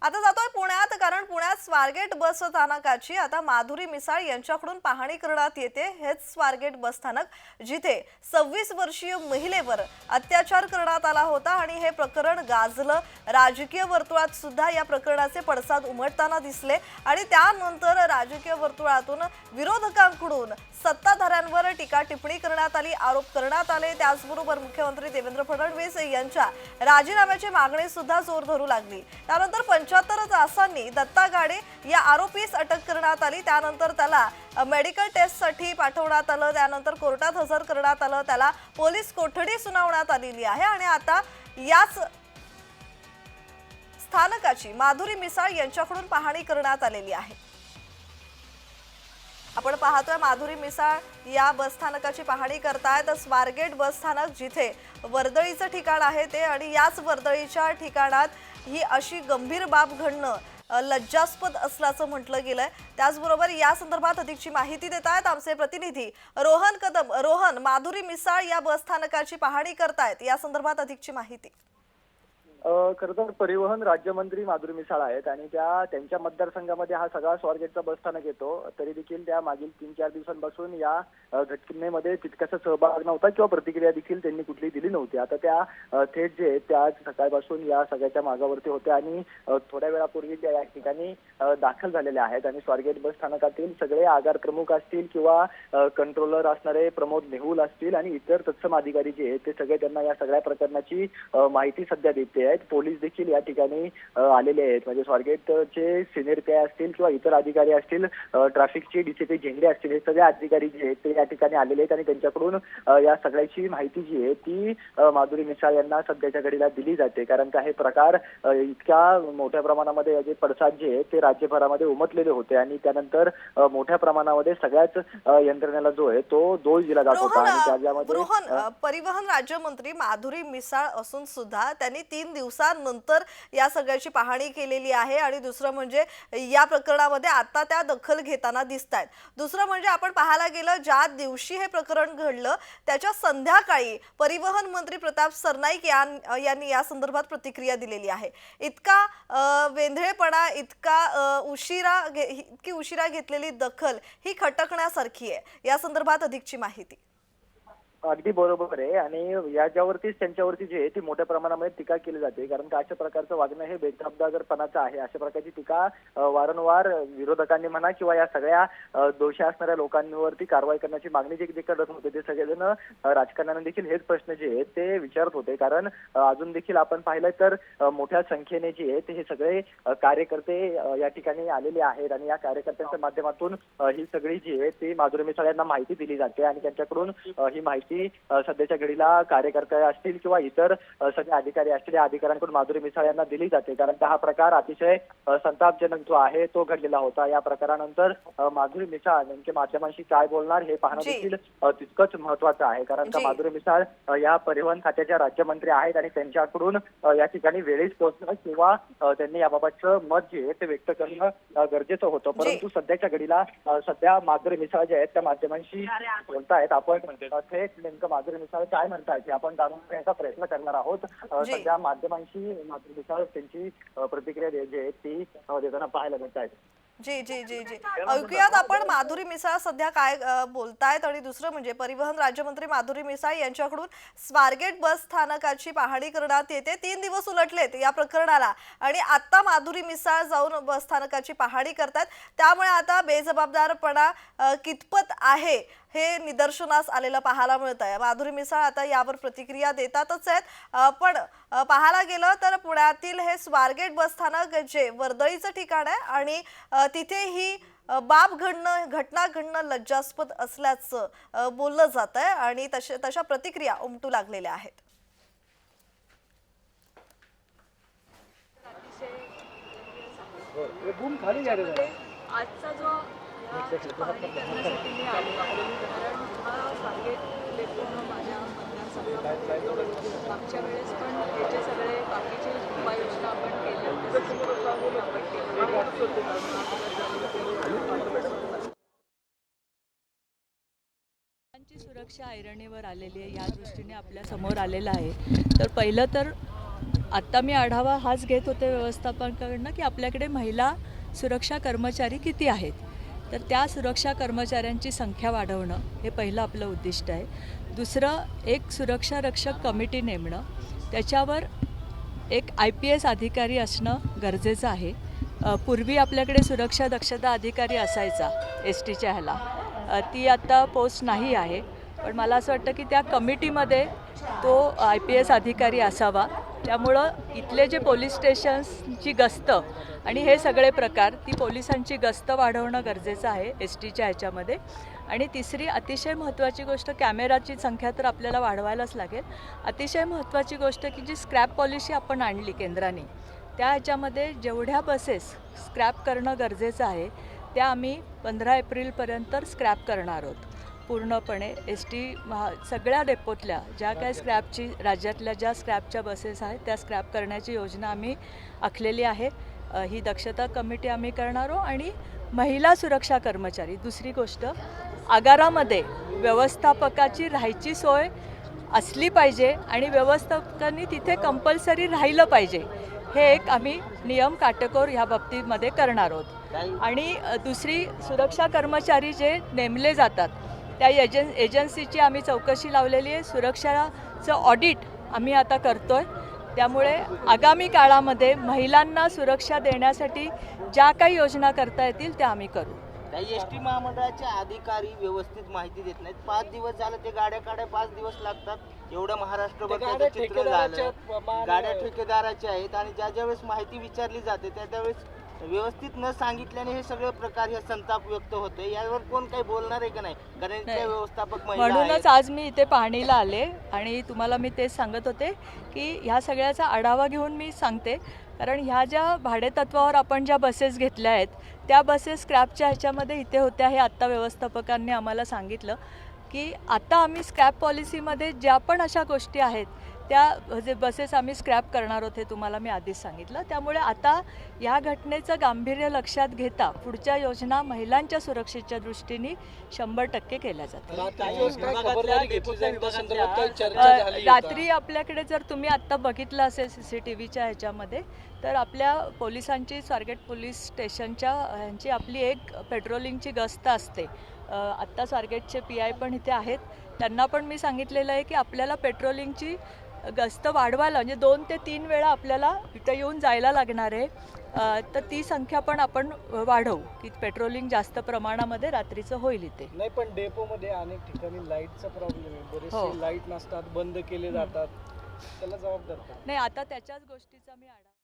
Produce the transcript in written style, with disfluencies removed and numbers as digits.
आता जातोय पुण्यात, कारण पुण्यात स्वारगेट बस स्थानकाची आता माधुरी मिसाळ यांच्याकडून पाहणी करण्यात येते। हेच स्वारगेट बस स्थानक जिथे 26 वर्षीय महिलेवर अत्याचार करण्यात आला होता आणि हे प्रकरण गाजलं। राजकीय वर्तुळात सुद्धा या प्रकरणाचे पडसाद उमटताना दिसले आणि त्यानंतर राजकीय वर्तुळातून विरोधकांकडून सत्ताधाऱ्यांवर टीका टिप्पणी करण्यात आली, आरोप करण्यात आले। त्याचबरोबर मुख्यमंत्री देवेंद्र फडणवीस यांच्या राजीनाम्याची मागणी सुद्धा जोर धरू लागली। त्यानंतर 75 तासांनी दत्ता गाडे या आरोपीस अटक करण्यात आली। त्यानंतर त्याला मेडिकल टेस्टसाठी पाठवण्यात आलं, त्यानंतर कोर्टात हजर करण्यात आलं, त्याला पोलीस कोठडी सुनावण्यात आलेली आहे आणि आता याच स्थानकाची माधुरी मिसाळ यांच्याकडून पाहणी करण्यात आलेली आहे। आपण पाहतोय माधुरी मिसाळ या बस स्थानकाची पाहणी करतायत। स्वारगेट बस स्थानक जिथे वर्दळीचं ठिकाण आहे ते, आणि याच वर्दळीच्या ठिकाणात ही अशी गंभीर बाब घडणं लज्जास्पद असल्याचं म्हटलं गेलंय। त्याचबरोबर या संदर्भात अधिकची माहिती देत आहेत आमचे प्रतिनिधी रोहन कदम। रोहन, माधुरी मिसाळ या बस स्थानकाची पाहणी करतायत, या संदर्भात अधिकची माहिती। खरं तर परिवहन राज्यमंत्री माधुरी मिसाळ आहेत आणि त्यांच्या मतदारसंघामध्ये हा सगळा स्वारगेटचा बस स्थानक येतो। तरी देखील त्या मागील 3-4 दिवसांपासून या घटनेमध्ये तितकासा सहभाग नव्हता किंवा प्रतिक्रिया देखील त्यांनी कुठली दिली नव्हती। आता त्या थेट जे त्या सकाळपासून या सगळ्याच्या मागावरती होत्या आणि थोड्या वेळापूर्वी त्या या ठिकाणी दाखल झालेल्या आहेत आणि स्वारगेट बस स्थानकातील सगळे आगार प्रमुख असतील किंवा कंट्रोलर असणारे प्रमोद नेहुल असतील आणि इतर तत्सम अधिकारी जे आहेत ते सगळे त्यांना या सगळ्या प्रकरणाची माहिती सध्या देते आहेत। पोलीस देखील या ठिकाणी आलेले आहेत, म्हणजे स्वारगेटचे सिनियर पीआय असतील किंवा इतर अधिकारी असतील, ट्रॅफिकचे डीसीपी झेंडे असतील, हे सगळे अधिकारी जे आहेत ते या ठिकाणी आलेले आहेत आणि त्यांच्याकडून या सगळ्याची माहिती जी आहे ती माधुरी मिसाळ यांना सध्याच्या घडीला दिली जाते। कारण का हे प्रकार इतक्या मोठ्या प्रमाणामध्ये जे पडसाद जे आहेत ते राज्यभरामध्ये उमटलेले होते आणि त्यानंतर मोठ्या प्रमाणामध्ये सगळ्याच यंत्रणेला जो आहे तो दोष दिला जात होता। आणि त्याच्यामध्ये परिवहन राज्यमंत्री माधुरी मिसाळ असून सुद्धा त्यांनी 3 दिवसांनंतर या सगळ्याची पाहणी केलेली आहे आणि दुसरं म्हणजे या प्रकरणामध्ये आता त्या दखल घेताना दिसतायत। दुसरं म्हणजे आपण पाहायला गेलं, ज्या दिवशी हे प्रकरण घडलं त्याच्या संध्याकाळी परिवहन मंत्री प्रताप सरनाईक यांनी या संदर्भात प्रतिक्रिया दिलेली आहे। इतका वेंधळेपणा, इतकी उशिरा घेतलेली दखल ही खटकण्यासारखी आहे। या संदर्भात अधिकची माहिती। अगदी बरोबर आहे आणि याच्यावरतीच त्यांच्यावरती जे आहे ती मोठ्या प्रमाणामध्ये टीका केली जाते। कारण का अशा प्रकारचं वागणं हे बेजबाबदारपणाचं आहे। अशा प्रकारची टीका वारंवार विरोधकांनी म्हणा किंवा या सगळ्या दोषी असणाऱ्या लोकांवरती कारवाई करण्याची मागणी जे करत होते ते सगळेजण राजकारण्यांना देखील हेच प्रश्न जे आहेत ते विचारत होते। कारण अजून देखील आपण पाहिलं तर मोठ्या संख्येने जे आहेत हे सगळे कार्यकर्ते या ठिकाणी आलेले आहेत आणि या कार्यकर्त्यांच्या माध्यमातून ही सगळी जी आहे ती माधुरी मिसाळ यांना माहिती दिली जाते आणि त्यांच्याकडून ही माहिती सध्याच्या घडीला कार्यकर्ते असतील किंवा इतर सगळे अधिकारी असतील या अधिकाऱ्यांकडून माधुरी मिसाळ यांना दिली जाते। कारण हा प्रकार अतिशय संतापजनक जो आहे तो घडलेला होता। या प्रकारानंतर माधुरी मिसाळ नेमके माध्यमांशी काय बोलणार हे पाहणं देखील तितकंच महत्वाचं आहे। कारण का माधुरी मिसाळ या परिवहन खात्याच्या राज्यमंत्री आहेत आणि त्यांच्याकडून या ठिकाणी वेळेस पोहोचणं किंवा त्यांनी याबाबतचं मत जे आहे ते व्यक्त करणं गरजेचं होतं। परंतु सध्याच्या घडीला सध्या माधुरी मिसाळ जे आहेत त्या माध्यमांशी बोलतायत। आपण थेट नेमकं माधुरी मिसाळ काय म्हणतायत हे आपण जाणून घेण्याचा प्रयत्न करणार आहोत। सध्या माध्यमांशी माधुरी मिसाळ त्यांची प्रतिक्रिया जी आहे ती देताना पाहायला मिळत आहेत। जी जी जी जी ऐकूयात आपण माधुरी मिसाळ सध्या काय बोलतायत। आणि दुसरं म्हणजे परिवहन राज्यमंत्री माधुरी मिसाळ यांच्याकडून स्वारगेट बस स्थानकाची पाहणी करण्यात येते। 3 दिवस उलटलेत या प्रकरणाला आणि आता माधुरी मिसाळ जाऊन बस स्थानकाची पाहणी करतात। त्यामुळे आता बेजबाबदारपणा कितपत आहे हे निदर्शनास आलेलं पाहायला मिळत आहे। माधुरी मिसाळ आता यावर प्रतिक्रिया देतातच आहेत। पण पाहायला गेलं तर पुण्यातील हे स्वारगेट बस स्थानक जे वर्दळीचं ठिकाण आहे आणि तिथे ही घटना घडणं लज्जास्पद असल्याचं बोललं जात आहे आणि तशा प्रतिक्रिया उमटू लागलेल्या आहेत। आजचा जो पाहणी करण्यासाठी मी आले, कारण हा स्वारगेट पूर्ण माझ्या मतदारसंघात मागच्या वेळेस पण याचे सगळे बाकीचे उपाययोजना आपण केल्या, सुरक्षा ऐरणीवर आलेली आहे, या दृष्टीने आपल्या समोर आलेला आहे। तर पहिलं तर आत्ता मी आढावा हाच घेत होते व्यवस्थापकाकडनं की आपल्याकडे महिला सुरक्षा कर्मचारी किती आहेत. तर त्या सुरक्षा कर्मचाऱ्यांची संख्या वाढवणं हे पहिलं आपलं उद्दिष्ट आहे. दुसरं, एक सुरक्षा रक्षक कमिटी नेमणं, त्याच्यावर एक IPS अधिकारी असणं गरजेचं आहे. पूर्वी आपल्याकडे सुरक्षा दक्षता अधिकारी असायचा STच्या ह्याला, ती आता पोस्ट नाही आहे. पण मला असं वाटतं की त्या कमिटीमध्ये तो IPS अधिकारी असावा. त्यामुळं इथले जे पोलीस स्टेशन्सची गस्त आणि हे सगळे प्रकार, ती पोलिसांची गस्त वाढवणं गरजेचं आहे STच्या ह्याच्यामध्ये. आणि तिसरी अतिशय महत्त्वाची गोष्ट, कॅमेराची संख्या तर आपल्याला वाढवायलाच लागेल. अतिशय महत्त्वाची गोष्ट की जी स्क्रॅप पॉलिसी आपण आणली केंद्राने, त्या ह्याच्यामध्ये जेवढ्या बसेस स्क्रॅप करणं गरजेचं आहे त्या आम्ही 15 एप्रिलपर्यंत स्क्रॅप करणार आहोत पूर्णपणे. सगळ्या डेपोतल्या ज्या काय स्क्रॅपची, राज्यातल्या ज्या स्क्रॅपच्या बसेस आहेत त्या स्क्रॅप करण्याची योजना आम्ही आखलेली आहे. ही दक्षता कमिटी आम्ही करणार आहोत. आणि महिला सुरक्षा कर्मचारी, दुसरी गोष्ट, आगारामध्ये व्यवस्थापकाची राहायची सोय असली पाहिजे आणि व्यवस्थापकांनी तिथे कंपल्सरी राहिलं पाहिजे. हे एक आम्ही नियम काटेकोर ह्या बाबतीमध्ये करणार आहोत. आणि दुसरी, सुरक्षा कर्मचारी जे नेमले जातात त्या एजन्सीची आम्ही चौकशी लावलेली आहे. सुरक्षाचं ऑडिट आम्ही आता करतो आहे. त्यामुळे आगामी काळामध्ये महिलांना सुरक्षा देण्यासाठी ज्या काही योजना करता येतील त्या आम्ही करू. ST महामंडळाचे अधिकारी व्यवस्थित माहिती देत नाहीत. 5 दिवस झालं ते गाड्या 5 दिवस लागतात. एवढं महाराष्ट्रभर त्याचं चित्र झालं. गाड्या ठेकेदाराच्या आहेत आणि ज्या वेळेस माहिती विचारली जाते त्यावेळेस व्यवस्थित न सांगितल्याने हे सगळे प्रकार, हे संताप व्यक्त होते. यावर कोण काही बोलणार आहे का नाही? कारण त्या व्यवस्थापक महिला आहेत. म्हणूनच आज मी इथे पाहणीला आले आणि तुम्हाला मी तेच सांगत होते की ह्या सगळ्याचा आढावा घेऊन मी सांगते. कारण ह्या ज्या भाडेतत्वावर आपण ज्या बसेस घेतल्या आहेत त्या बसेस स्क्रॅपच्या ह्याच्यामध्ये इथे होत्या. हे आत्ता व्यवस्थापकांनी आम्हाला सांगितलं की आता आम्ही स्क्रॅप पॉलिसीमध्ये ज्या पण अशा गोष्टी आहेत त्या जे बसेस आम्ही स्क्रॅप करणार आहोत हे तुम्हाला मी आधीच सांगितलं. त्यामुळे आता या घटनेचं गांभीर्य लक्षात घेता पुढच्या योजना महिलांच्या सुरक्षेच्या दृष्टीने 100% केल्या जातील. रात्री आपल्याकडे जर तुम्ही आत्ता बघितलं असेल CCTVच्या ह्याच्यामध्ये, तर आपल्या पोलिसांची, स्वारगेट पोलीस स्टेशनच्या ह्यांची आपली एक पेट्रोलिंगची गस्त असते. आत्ता स्वारगेटचे PI पण इथे आहेत. त्यांना पण मी सांगितलेलं आहे की आपल्याला पेट्रोलिंगची गस्त वाढवायला, म्हणजे 2 ते 3 वेळा आपल्याला इथं येऊन जायला लागणार आहे. तर ती संख्या पण आपण वाढवू की पेट्रोलिंग जास्त प्रमाणामध्ये रात्रीचं होईल इथे. नाही, पण डेपोमध्ये अनेक ठिकाणी लाईटचा प्रॉब्लेम आहे. बरेचसे लाईट नसतात, बंद केले जातात. त्याला जबाबदार नाही, आता त्याच्याच गोष्टीचा मी आढावा